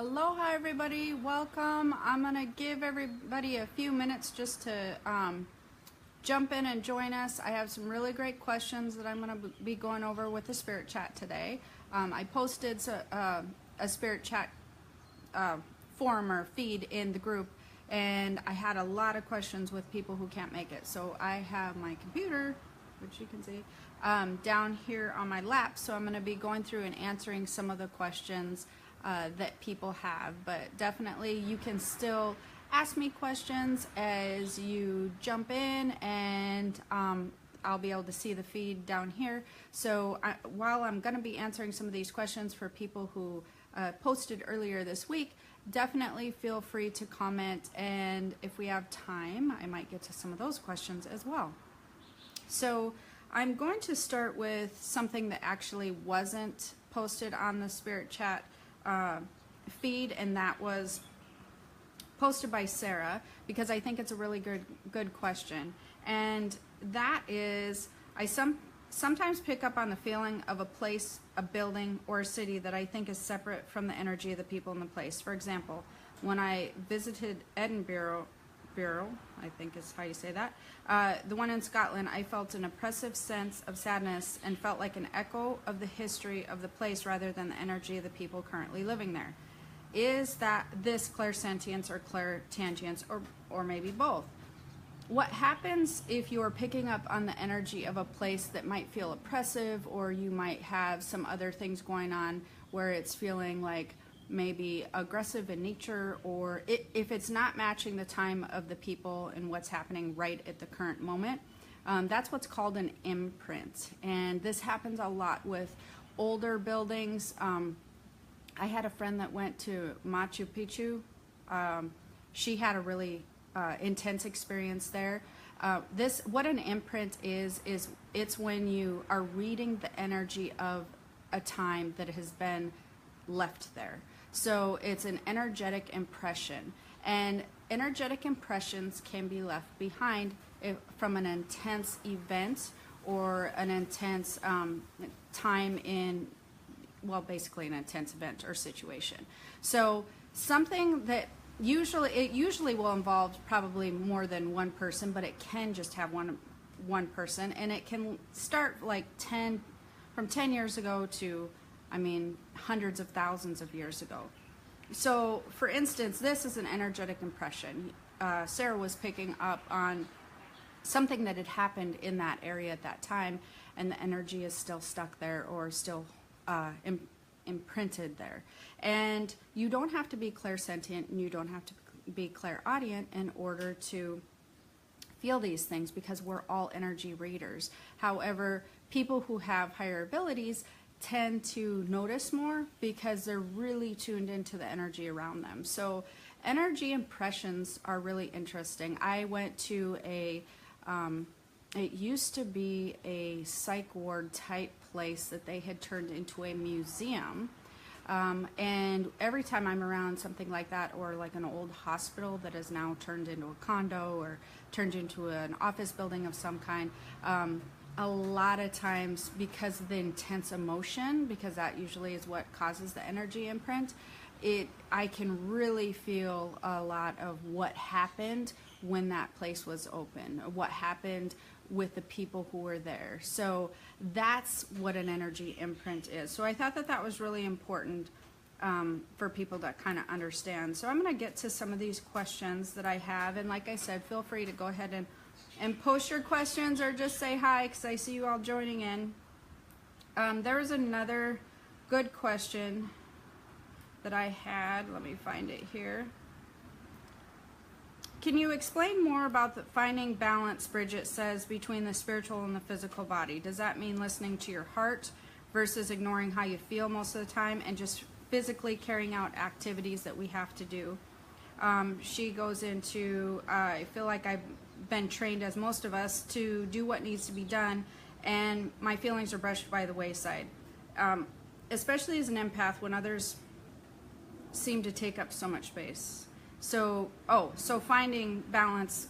Aloha everybody, welcome. I'm gonna give everybody a few minutes just to jump in and join us. I have some really great questions that I'm gonna be going over with the Spirit Chat today. I posted a Spirit Chat forum or feed in the group, and I had a lot of questions with people who can't make it. So I have my computer, which you can see, down here on my lap, so I'm gonna be going through and answering some of the questions that people have, but definitely you can still ask me questions as you jump in, and I'll be able to see the feed down here. So while I'm going to be answering some of these questions for people who posted earlier this week, definitely feel free to comment, and if we have time I might get to some of those questions as well. So I'm going to start with something that actually wasn't posted on the Spirit Chat feed, and that was posted by Sarah, because I think it's a really good question. And that is, I sometimes pick up on the feeling of a place, a building, or a city that I think is separate from the energy of the people in the place. For example, when I visited Edinburgh, I think is how you say that, the one in Scotland, I felt an oppressive sense of sadness and felt like an echo of the history of the place rather than the energy of the people currently living there. Is that this clairsentience or clairtangience, or maybe both? What happens if you are picking up on the energy of a place that might feel oppressive, or you might have some other things going on where it's feeling like maybe aggressive in nature, or if it's not matching the time of the people and what's happening right at the current moment? That's what's called an imprint, and this happens a lot with older buildings. I had a friend that went to Machu Picchu. She had a really intense experience there. What an imprint is it's when you are reading the energy of a time that has been left there. So it's an energetic impression, and energetic impressions can be left behind from an intense event or an intense time in, well, basically an intense event or situation. So something that usually will involve probably more than one person, but it can just have one person, and it can start like from 10 years ago to, I mean, hundreds of thousands of years ago. So, for instance, this is an energetic impression. Sarah was picking up on something that had happened in that area at that time, and the energy is still stuck there, or still imprinted there. And you don't have to be clairsentient, and you don't have to be clairaudient in order to feel these things, because we're all energy readers. However, people who have higher abilities tend to notice more because they're really tuned into the energy around them. So energy impressions are really interesting. I went to it used to be a psych ward type place that they had turned into a museum. And every time I'm around something like that, or like an old hospital that is now turned into a condo or turned into an office building of some kind, a lot of times, because of the intense emotion, because that usually is what causes the energy imprint, I can really feel a lot of what happened when that place was open, or what happened with the people who were there. So that's what an energy imprint is. So I thought that was really important for people to kind of understand. So I'm going to get to some of these questions that I have, and like I said, feel free to go ahead and post your questions, or just say hi, because I see you all joining in. There was another good question that I had. Let me find it here. Can you explain more about the finding balance, Bridget says, between the spiritual and the physical body? Does that mean listening to your heart versus ignoring how you feel most of the time, and just physically carrying out activities that we have to do? She goes into, I feel like I've been trained, as most of us, to do what needs to be done, and my feelings are brushed by the wayside, especially as an empath, when others seem to take up so much space. So finding balance,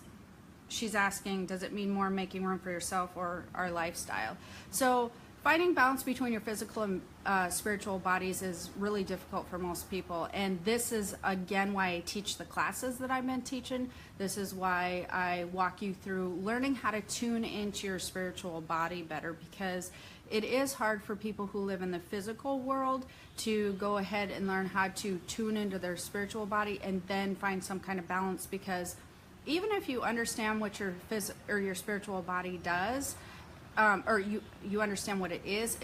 she's asking, does it mean more making room for yourself or our lifestyle? So finding balance between your physical and spiritual bodies is really difficult for most people. And this is, again, why I teach the classes that I've been teaching. This is why I walk you through learning how to tune into your spiritual body better, because it is hard for people who live in the physical world to go ahead and learn how to tune into their spiritual body and then find some kind of balance. Because even if you understand what your your spiritual body does, or you understand what it is,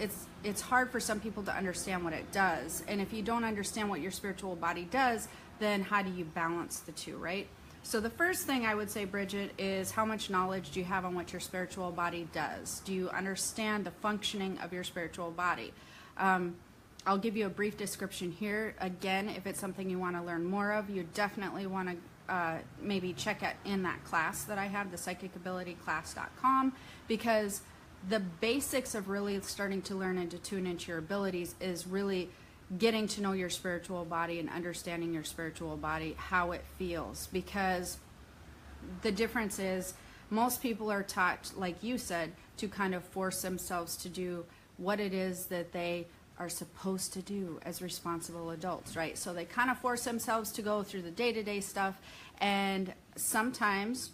it's hard for some people to understand what it does. And if you don't understand what your spiritual body does, then how do you balance the two, right? So the first thing I would say, Bridget, is how much knowledge do you have on what your spiritual body does? Do you understand the functioning of your spiritual body? I'll give you a brief description here. Again, if it's something you want to learn more of, you definitely want to maybe check out in that class that I have, the psychicabilityclass.com, because the basics of really starting to learn and to tune into your abilities is really getting to know your spiritual body and understanding your spiritual body, how it feels. Because the difference is most people are taught, like you said, to kind of force themselves to do what it is that they are supposed to do as responsible adults, right? So they kind of force themselves to go through the day-to-day stuff, and sometimes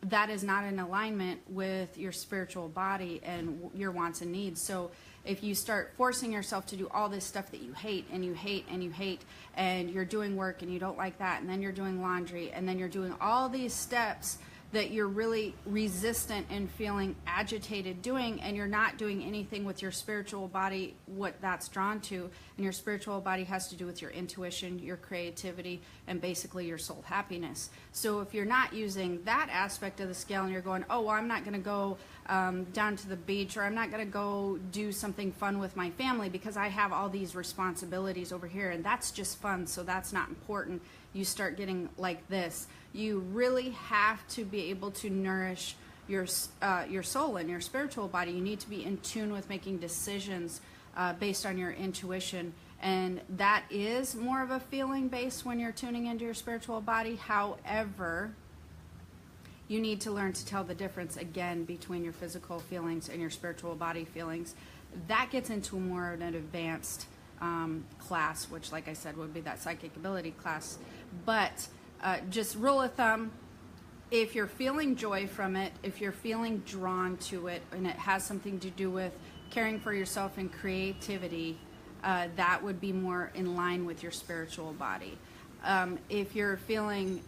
that is not in alignment with your spiritual body and your wants and needs. So if you start forcing yourself to do all this stuff that you hate and you hate and you hate, and you're doing work and you don't like that, and then you're doing laundry, and then you're doing all these steps that you're really resistant and feeling agitated doing, and you're not doing anything with your spiritual body, what that's drawn to. And your spiritual body has to do with your intuition, your creativity, and basically your soul happiness. So if you're not using that aspect of the scale and you're going, oh, well, I'm not going to go down to the beach, or I'm not going to go do something fun with my family because I have all these responsibilities over here, and that's just fun, so that's not important. You start getting like this. You really have to be able to nourish your soul and your spiritual body. You need to be in tune with making decisions based on your intuition, and that is more of a feeling based when you're tuning into your spiritual body. However, you need to learn to tell the difference again between your physical feelings and your spiritual body feelings. That gets into more of an advanced class, which, like I said, would be that psychic ability class. But just rule of thumb, if you're feeling joy from it, if you're feeling drawn to it, and it has something to do with caring for yourself and creativity, that would be more in line with your spiritual body. If you're feeling,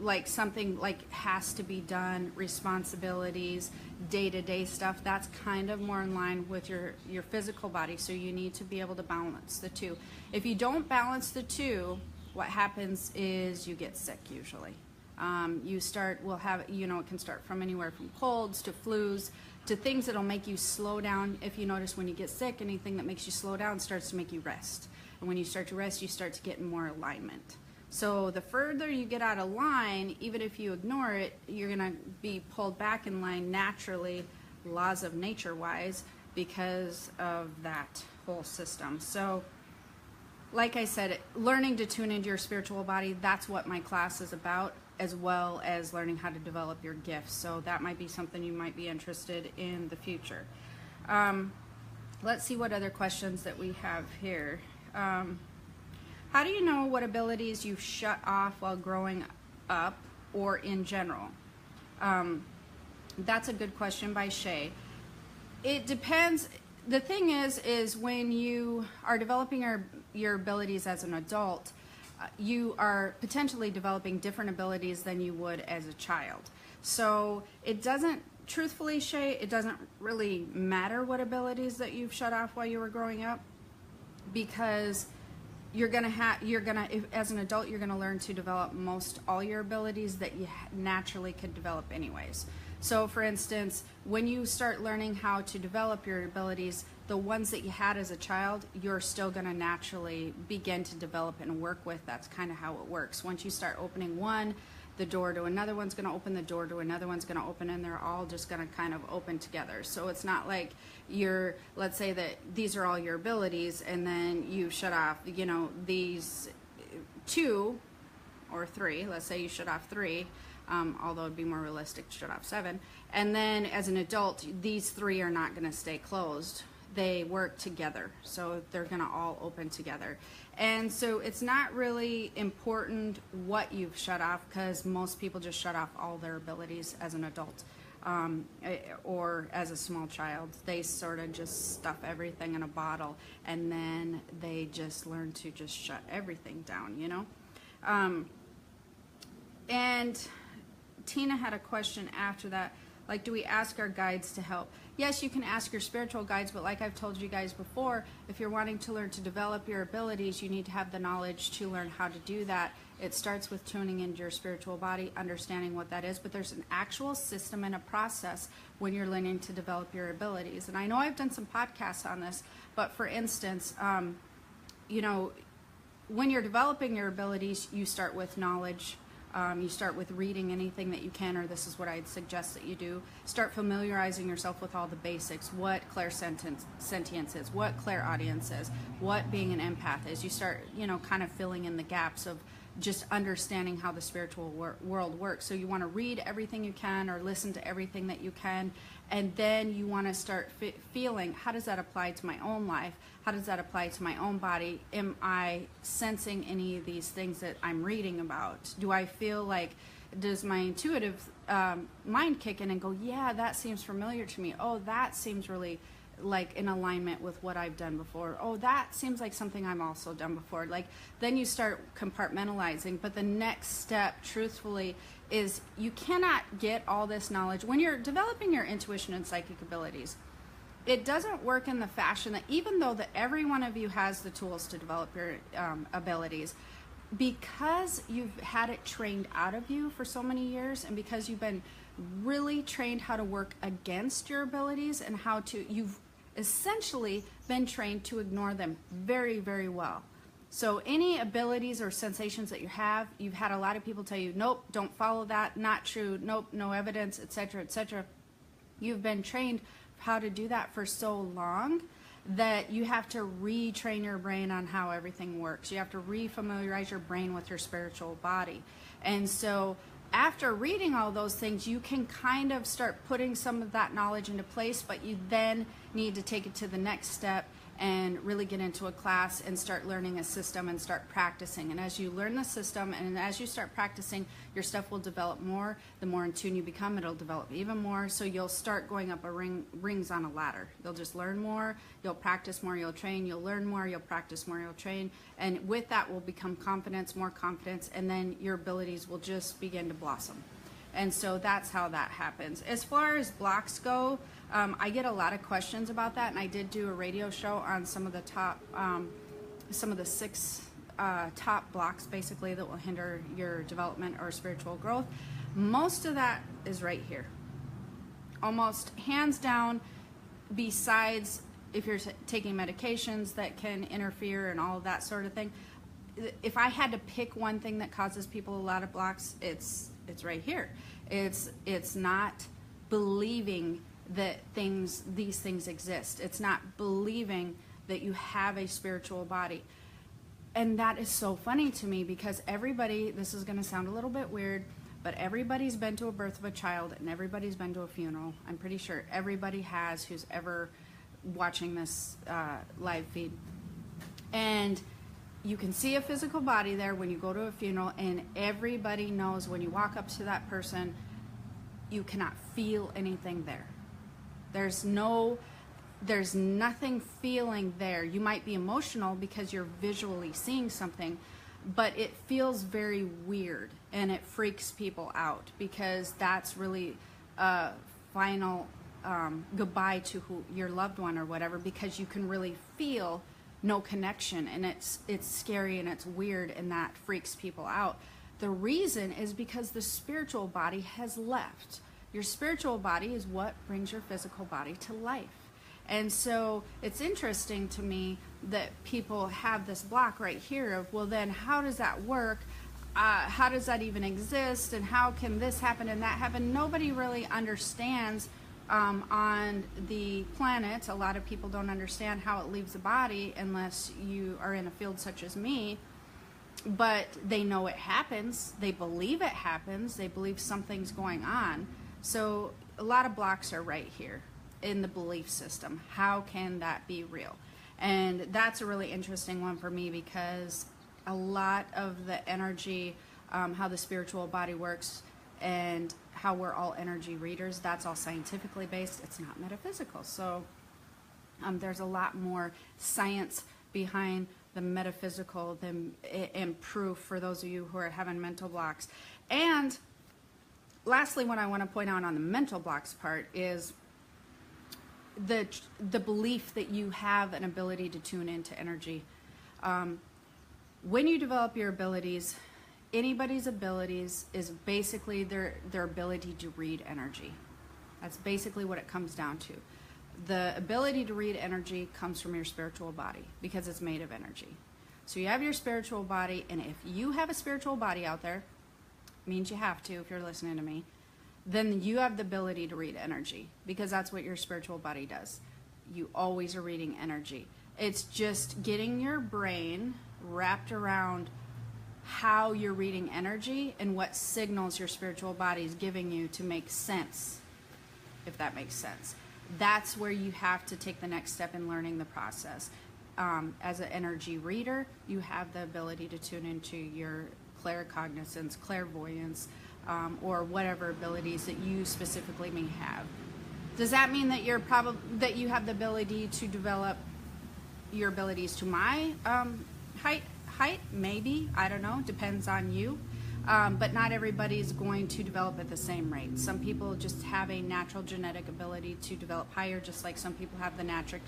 like something like has to be done, responsibilities, day-to-day stuff, that's kind of more in line with your physical body. So you need to be able to balance the two. If you don't balance the two, what happens is you get sick usually. It can start from anywhere from colds to flus to things that'll make you slow down. If you notice, when you get sick, anything that makes you slow down starts to make you rest. And when you start to rest, you start to get in more alignment. So the further you get out of line, even if you ignore it, you're going to be pulled back in line naturally, laws of nature wise, because of that whole system. So like I said, learning to tune into your spiritual body, that's what my class is about, as well as learning how to develop your gifts. So that might be something you might be interested in the future. Let's see what other questions that we have here. How do you know what abilities you've shut off while growing up or in general? That's a good question by Shay. It depends. The thing is when you are developing your abilities as an adult, you are potentially developing different abilities than you would as a child. So it doesn't, truthfully, Shay, it doesn't really matter what abilities that you've shut off while you were growing up, because as an adult, you're gonna learn to develop most all your abilities that you naturally could develop anyways. So for instance, when you start learning how to develop your abilities, the ones that you had as a child, you're still gonna naturally begin to develop and work with. That's kind of how it works. Once you start opening one, the door to another one's going to open, the door to another one's going to open, and they're all just going to kind of open together. So it's not like let's say that these are all your abilities and then you shut off, these 2 or 3, let's say you shut off 3, although it'd be more realistic to shut off 7. And then as an adult, these 3 are not going to stay closed. They work together, so they're going to all open together. And so it's not really important what you've shut off, because most people just shut off all their abilities as an adult. Or as a small child, they sort of just stuff everything in a bottle, and then they just learn to just shut everything down, you know? And Tina had a question after that, like, do we ask our guides to help? Yes, you can ask your spiritual guides, but like I've told you guys before, if you're wanting to learn to develop your abilities, you need to have the knowledge to learn how to do that. It starts with tuning into your spiritual body, understanding what that is, but there's an actual system and a process when you're learning to develop your abilities. And I know I've done some podcasts on this, but for instance, you know, when you're developing your abilities, you start with knowledge. You start with reading anything that you can, or this is what I'd suggest that you do. Start familiarizing yourself with all the basics, what clairsentience is, what clairaudience is, what being an empath is. You start, you know, kind of filling in the gaps of just understanding how the spiritual world works. So you want to read everything you can, or listen to everything that you can, and then you want to start feeling, how does that apply to my own life? How does that apply to my own body? Am I sensing any of these things that I'm reading about? Do I feel like, does my intuitive mind kick in and go, yeah, that seems familiar to me. Oh, that seems really like in alignment with what I've done before. Oh, that seems like something I've also done before. Like, then you start compartmentalizing. But the next step, truthfully, is you cannot get all this knowledge when you're developing your intuition and psychic abilities. It doesn't work in the fashion that, even though that every one of you has the tools to develop your abilities, because you've had it trained out of you for so many years, and because you've been really trained how to work against your abilities, and how to, you've essentially been trained to ignore them very, very well. So any abilities or sensations that you have, you've had a lot of people tell you, nope, don't follow that, not true, nope, no evidence, etc., etc. You've been trained how to do that for so long that you have to retrain your brain on how everything works. You have to refamiliarize your brain with your spiritual body. And so after reading all those things, you can kind of start putting some of that knowledge into place, but you then need to take it to the next step and really get into a class and start learning a system and start practicing. And as you learn the system and as you start practicing, your stuff will develop more. The more in tune you become, it'll develop even more. So you'll start going up a rings on a ladder. You'll just learn more, you'll practice more, you'll train, you'll learn more, you'll practice more, you'll train. And with that will become confidence, more confidence, and then your abilities will just begin to blossom. And so that's how that happens. As far as blocks go, I get a lot of questions about that, and I did do a radio show on some of the top, some of the 6 top blocks basically that will hinder your development or spiritual growth. Most of that is right here. Almost hands down, besides if you're taking medications that can interfere and all of that sort of thing. If I had to pick one thing that causes people a lot of blocks, it's right here. It's not believing that these things exist. It's not believing that you have a spiritual body. And that is so funny to me, because everybody, this is going to sound a little bit weird, but everybody's been to a birth of a child and everybody's been to a funeral. I'm pretty sure everybody has, who's ever watching this live feed. And you can see a physical body there when you go to a funeral, and everybody knows when you walk up to that person, you cannot feel anything there. There's nothing feeling there. You might be emotional because you're visually seeing something, but it feels very weird, and it freaks people out, because that's really a final goodbye to your loved one or whatever, because you can really feel no connection, and it's scary and it's weird, and that freaks people out. The reason is because the spiritual body has left. Your spiritual body is what brings your physical body to life. And so it's interesting to me that people have this block right here of, well, then how does that work? How does that even exist? And how can this happen and that happen? Nobody really understands on the planet. A lot of people don't understand how it leaves the body unless you are in a field such as me. but they know it happens. They believe it happens. They believe something's going on. So a lot of blocks are right here in the belief system. How can that be real? And that's a really interesting one for me, because a lot of the energy, how the spiritual body works and how we're all energy readers, that's all scientifically based. It's not metaphysical. So there's a lot more science behind the metaphysical than and proof for those of you who are having mental blocks. And lastly, what I want to point out on the mental blocks part is the belief that you have an ability to tune into energy. When you develop your abilities, anybody's abilities is basically their ability to read energy. That's basically what it comes down to. The ability to read energy comes from your spiritual body, because it's made of energy. So you have your spiritual body, and if you have a spiritual body out there, means you have to if you're listening to me, then you have the ability to read energy, because that's what your spiritual body does. You always are reading energy. It's just getting your brain wrapped around how you're reading energy and what signals your spiritual body is giving you to make sense, if that makes sense. That's where you have to take the next step in learning the process. As an energy reader, you have the ability to tune into your claircognizance, clairvoyance, or whatever abilities that you specifically may have. Does that mean that that you have the ability to develop your abilities to my height? Maybe, I don't know, depends on you. But not everybody's going to develop at the same rate. Some people just have a natural genetic ability to develop higher, just like some people have the natural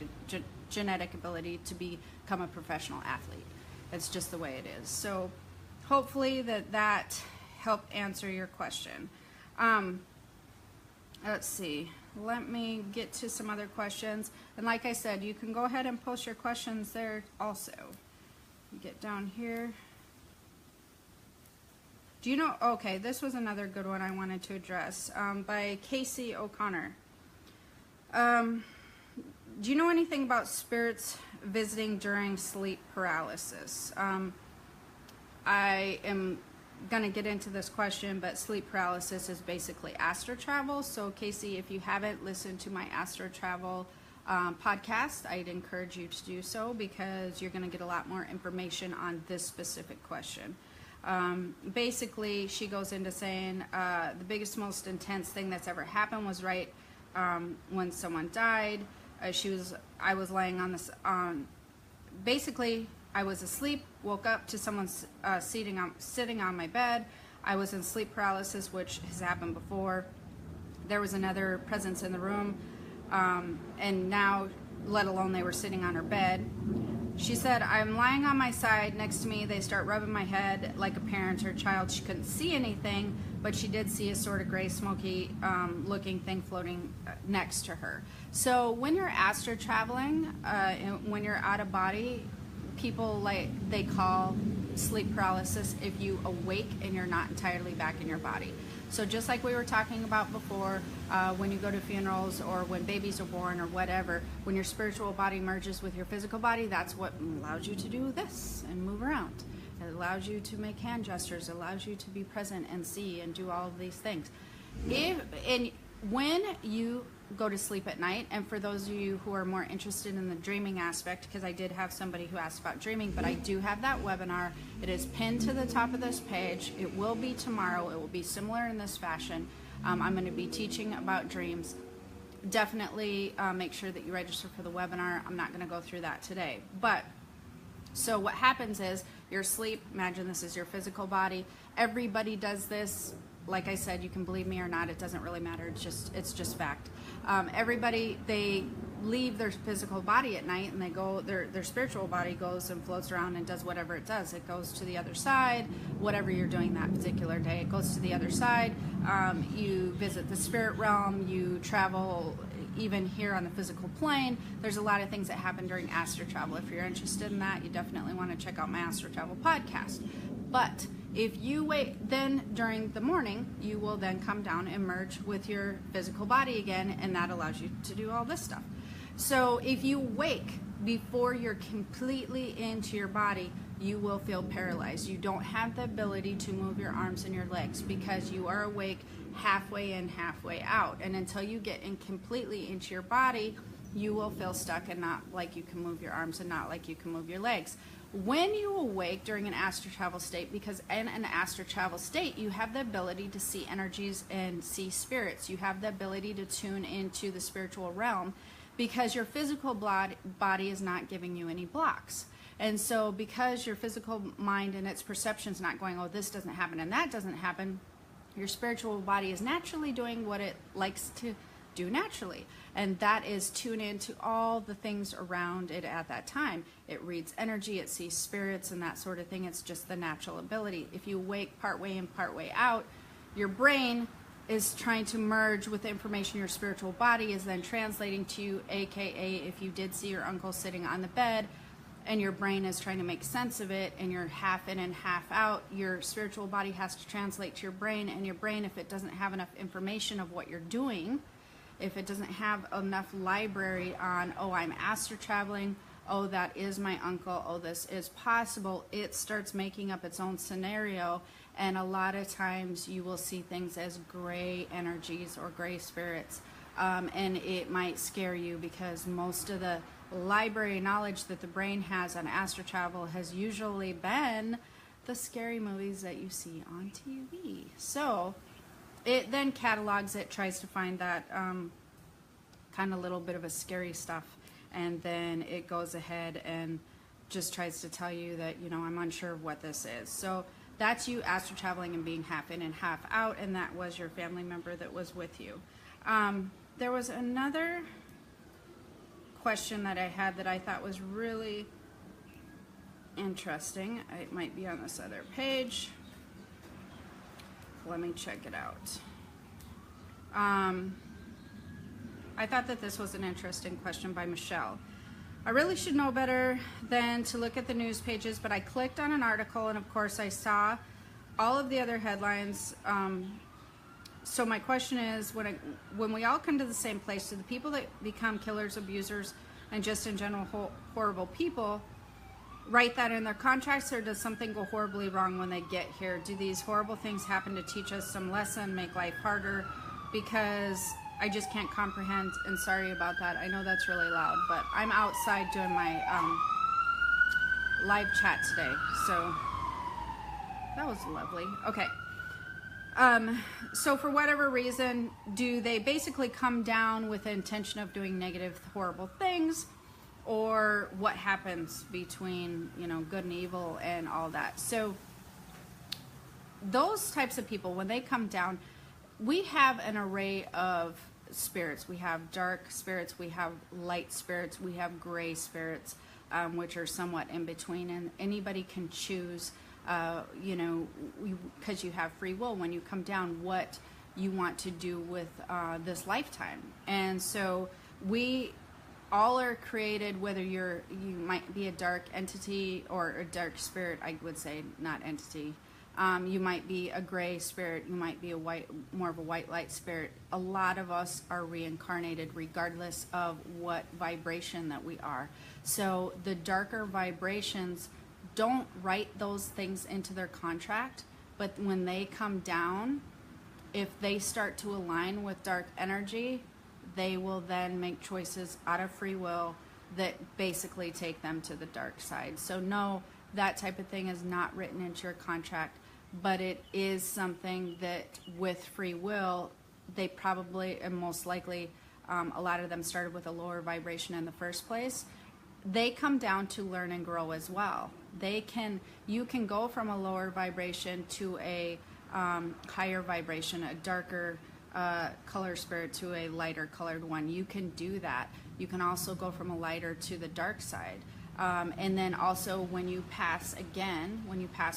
genetic ability to become a professional athlete. It's just the way it is. So hopefully that helped answer your question. Let's see. Let me get to some other questions. And like I said, you can go ahead and post your questions there also. Get down here. Do you know, okay, this was another good one I wanted to address, by Casey O'Connor. Do you know anything about spirits visiting during sleep paralysis? I am going to get into this question, but sleep paralysis is basically astral travel. So Casey, if you haven't listened to my astral travel podcast, I'd encourage you to do so, because you're going to get a lot more information on this specific question. Basically, she goes into saying the biggest, most intense thing that's ever happened was right when someone died. I was laying on this. Basically, I was asleep, woke up to someone sitting on my bed. I was in sleep paralysis, which has happened before. There was another presence in the room, and now, let alone they were sitting on her bed. She said, I'm lying on my side. Next to me, they start rubbing my head like a parent or child. She couldn't see anything, but she did see a sort of gray, smoky looking thing floating next to her. So when you're astral traveling, when you're out of body, people they call sleep paralysis if you awake and you're not entirely back in your body. So just like we were talking about before, when you go to funerals or when babies are born or whatever, when your spiritual body merges with your physical body, that's what allows you to do this and move around. It allows you to make hand gestures. It allows you to be present and see and do all of these things. When you go to sleep at night, and for those of you who are more interested in the dreaming aspect, because I did have somebody who asked about dreaming, but I do have that webinar. It is pinned to the top of this page. It will be tomorrow. It will be similar in this fashion. I'm going to be teaching about dreams. Definitely make sure that you register for the webinar. I'm not going to go through that today. But so what happens is you're asleep. Imagine this is your physical body. Everybody does this. Like I said, you can believe me or not, it doesn't really matter. It's just fact. Everybody, they leave their physical body at night, and they go, their spiritual body goes and floats around and does whatever it does. It goes to the other side, whatever you're doing that particular day. It goes to the other side. You visit the spirit realm. You travel even here on the physical plane. There's a lot of things that happen during astral travel. If you're interested in that, you definitely want to check out my astral travel podcast. But if you wait, then during the morning, you will then come down and merge with your physical body again, and that allows you to do all this stuff. So if you wake before you're completely into your body, you will feel paralyzed. You don't have the ability to move your arms and your legs because you are awake halfway in, halfway out. And until you get in completely into your body, you will feel stuck and not like you can move your arms and not like you can move your legs. When you awake during an astral travel state, because in an astral travel state, you have the ability to see energies and see spirits. You have the ability to tune into the spiritual realm because your physical body is not giving you any blocks. And so because your physical mind and its perception is not going, oh, this doesn't happen and that doesn't happen, your spiritual body is naturally doing what it likes to do naturally, and that is tune into all the things around it at that time. It reads energy, it sees spirits and that sort of thing. It's just the natural ability. If you wake partway in, partway out, your brain is trying to merge with the information your spiritual body is then translating to you, aka if you did see your uncle sitting on the bed and your brain is trying to make sense of it and you're half in and half out, your spiritual body has to translate to your brain, and your brain, if it doesn't have enough information of what you're doing, if it doesn't have enough library on, oh, I'm astral traveling, oh, that is my uncle, oh, this is possible, it starts making up its own scenario. And a lot of times you will see things as gray energies or gray spirits. And it might scare you because most of the library knowledge that the brain has on astral travel has usually been the scary movies that you see on TV. So it then catalogs it, tries to find that kind of little bit of a scary stuff, and then it goes ahead and just tries to tell you that, you know, I'm unsure of what this is. So that's you astral traveling and being half in and half out, and that was your family member that was with you. There was another question that I had that I thought was really interesting. It might be on this other page. Let me check it out. I thought that this was an interesting question by Michelle. I really should know better than to look at the news pages, but I clicked on an article and of course I saw all of the other headlines. So my question is, when we all come to the same place, do the people that become killers, abusers, and just in general horrible people write that in their contracts, or does something go horribly wrong when they get here? Do these horrible things happen to teach us some lesson, make life harder? Because I just can't comprehend, and sorry about that. I know that's really loud, but I'm outside doing my live chat today, so that was lovely. Okay. So for whatever reason, do they basically come down with the intention of doing negative, horrible things? Or what happens between, you know, good and evil and all that? So those types of people, when they come down, we have an array of spirits. We have dark spirits, we have light spirits, we have gray spirits, which are somewhat in between, and anybody can choose, you know, because you have free will when you come down, what you want to do with this lifetime. And so we all are created, whether you might be a dark entity or a dark spirit, I would say, not entity. You might be a gray spirit, you might be more of a white light spirit. A lot of us are reincarnated regardless of what vibration that we are. So the darker vibrations don't write those things into their contract, but when they come down, if they start to align with dark energy, they will then make choices out of free will that basically take them to the dark side. So no, that type of thing is not written into your contract, but it is something that with free will, they probably, and most likely, a lot of them started with a lower vibration in the first place. They come down to learn and grow as well. You can go from a lower vibration to a higher vibration, a darker color spirit to a lighter colored one. You can do that. You can also go from a lighter to the dark side. And then also when you pass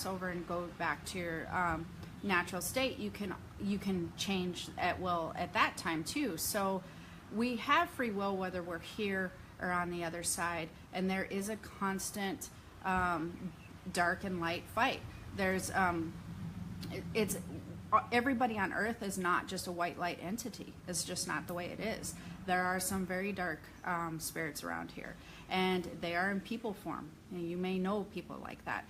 over and go back to your natural state, you can change at will at that time too. So we have free will whether we're here or on the other side, and there is a constant dark and light fight. There's everybody on earth is not just a white light entity. It's just not the way it is. there are some very dark spirits around here, and they are in people form. And you may know people like that.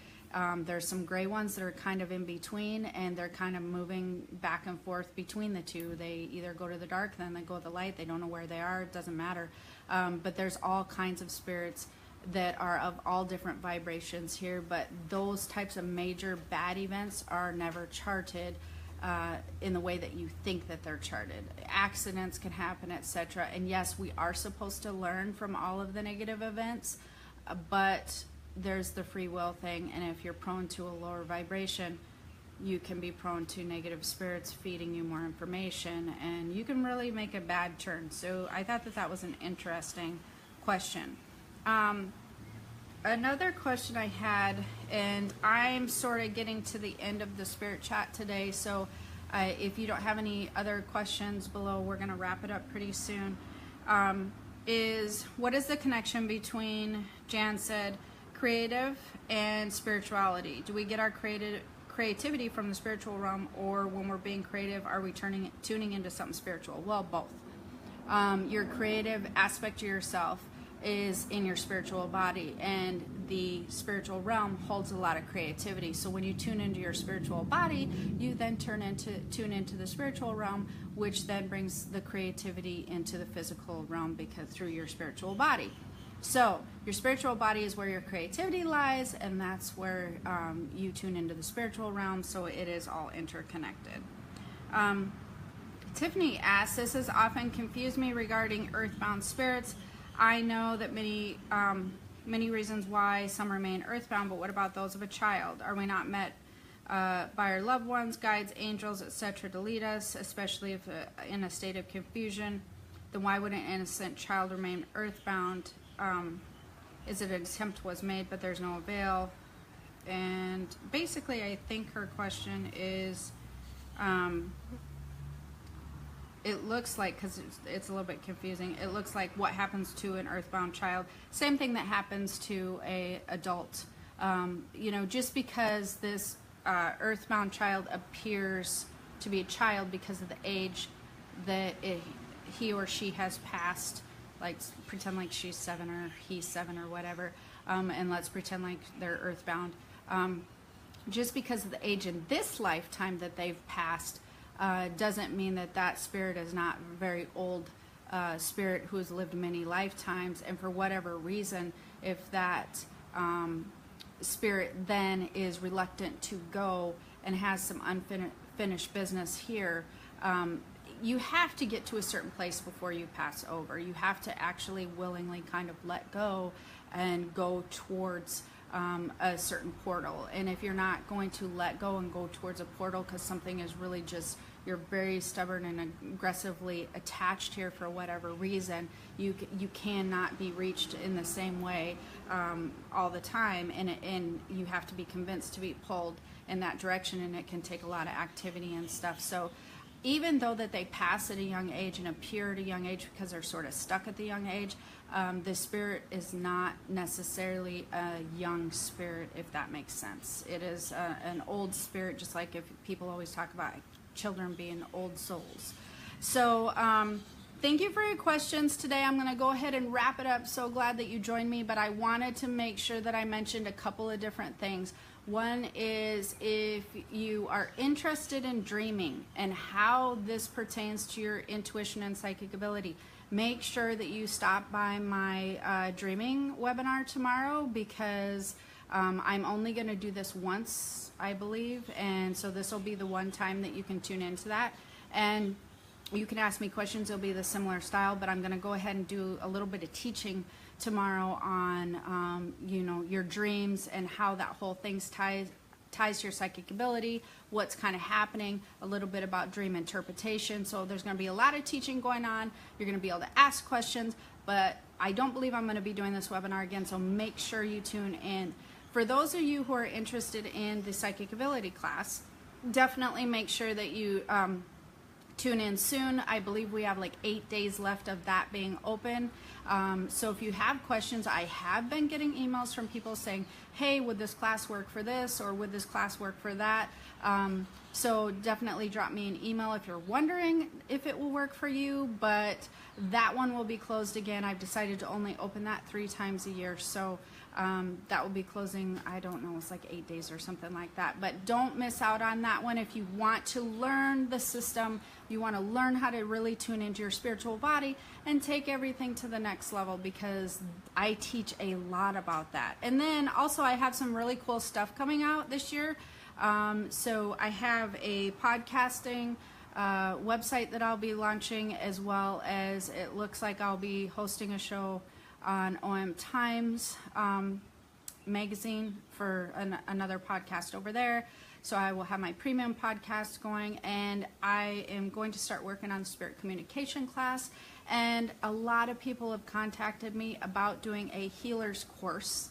There's some gray ones that are kind of in between, and they're kind of moving back and forth between the two. They either go to the dark, then they go to the light. They don't know where they are. It doesn't matter. But there's all kinds of spirits that are of all different vibrations here, but those types of major bad events are never charted in the way that you think that they're charted. Accidents can happen, etc. And yes, we are supposed to learn from all of the negative events, but there's the free will thing, and if you're prone to a lower vibration, you can be prone to negative spirits feeding you more information, and you can really make a bad turn. So I thought that that was an interesting question. Another question I had, and I'm sort of getting to the end of the spirit chat today, so if you don't have any other questions below, we're going to wrap it up pretty soon, is what is the connection between, Jan said, creative and spirituality? Do we get our creativity from the spiritual realm, or when we're being creative, are we tuning into something spiritual? Well, both. Your creative aspect to yourself is in your spiritual body, and the spiritual realm holds a lot of creativity. So when you tune into your spiritual body, you then tune into the spiritual realm, which then brings the creativity into the physical realm because through your spiritual body. So your spiritual body is where your creativity lies, and that's where you tune into the spiritual realm, so it is all interconnected. Tiffany asks, this has often confused me regarding earthbound spirits. I know that many reasons why some remain earthbound, but what about those of a child? Are we not met by our loved ones, guides, angels, etc. to lead us, especially if in a state of confusion? Then why would an innocent child remain earthbound? Is it an attempt was made but there's no avail? And basically I think her question is, it looks like, because it's a little bit confusing, it looks like what happens to an earthbound child, same thing that happens to a adult. You know, just because this earthbound child appears to be a child because of the age that he or she has passed, like pretend like she's 7 or he's 7 or whatever, and let's pretend like they're earthbound. Just because of the age in this lifetime that they've passed doesn't mean that that spirit is not a very old spirit who has lived many lifetimes, and for whatever reason, if that spirit then is reluctant to go and has some unfinished business here, you have to get to a certain place before you pass over. You have to actually willingly kind of let go and go towards a certain portal. And if you're not going to let go and go towards a portal because something is really just, you're very stubborn and aggressively attached here for whatever reason, you cannot be reached in the same way all the time, and you have to be convinced to be pulled in that direction, and it can take a lot of activity and stuff. So even though that they pass at a young age and appear at a young age because they're sort of stuck at the young age, the spirit is not necessarily a young spirit, if that makes sense. It is an old spirit, just like if people always talk about children being old souls. So thank you for your questions today. I'm going to go ahead and wrap it up. So glad that you joined me, but I wanted to make sure that I mentioned a couple of different things. One is, if you are interested in dreaming and how this pertains to your intuition and psychic ability, make sure that you stop by my dreaming webinar tomorrow, because I'm only going to do this once, I believe, and so this will be the one time that you can tune into that. And you can ask me questions. It'll be the similar style, but I'm going to go ahead and do a little bit of teaching tomorrow on you know, your dreams and how that whole thing ties to your psychic ability, what's kind of happening, a little bit about dream interpretation. So there's going to be a lot of teaching going on. You're going to be able to ask questions, but I don't believe I'm going to be doing this webinar again, so make sure you tune in. For those of you who are interested in the psychic ability class, definitely make sure that you tune in soon. I believe we have like 8 days left of that being open. So if you have questions, I have been getting emails from people saying, hey, would this class work for this, or would this class work for that? So definitely drop me an email if you're wondering if it will work for you, but that one will be closed again. I've decided to only open that 3 times a year. So that will be closing, I don't know, it's like 8 days or something like that. But don't miss out on that one. If you want to learn the system, you want to learn how to really tune into your spiritual body and take everything to the next level, because I teach a lot about that. And then also I have some really cool stuff coming out this year. So I have a podcasting website that I'll be launching, as well as it looks like I'll be hosting a show on OM Times magazine for another podcast over there. So I will have my premium podcast going, and I am going to start working on the spirit communication class. And a lot of people have contacted me about doing a healer's course.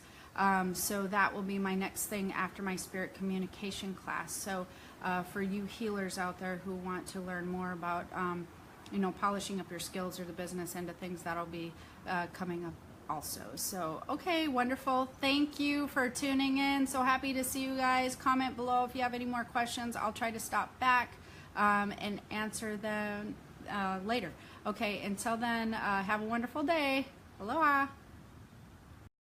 So that will be my next thing after my spirit communication class. So for you healers out there who want to learn more about, polishing up your skills or the business end of things, that'll be coming up also. So, okay, wonderful. Thank you for tuning in. So happy to see you guys. Comment below if you have any more questions. I'll try to stop back and answer them later. Okay, until then, have a wonderful day. Aloha.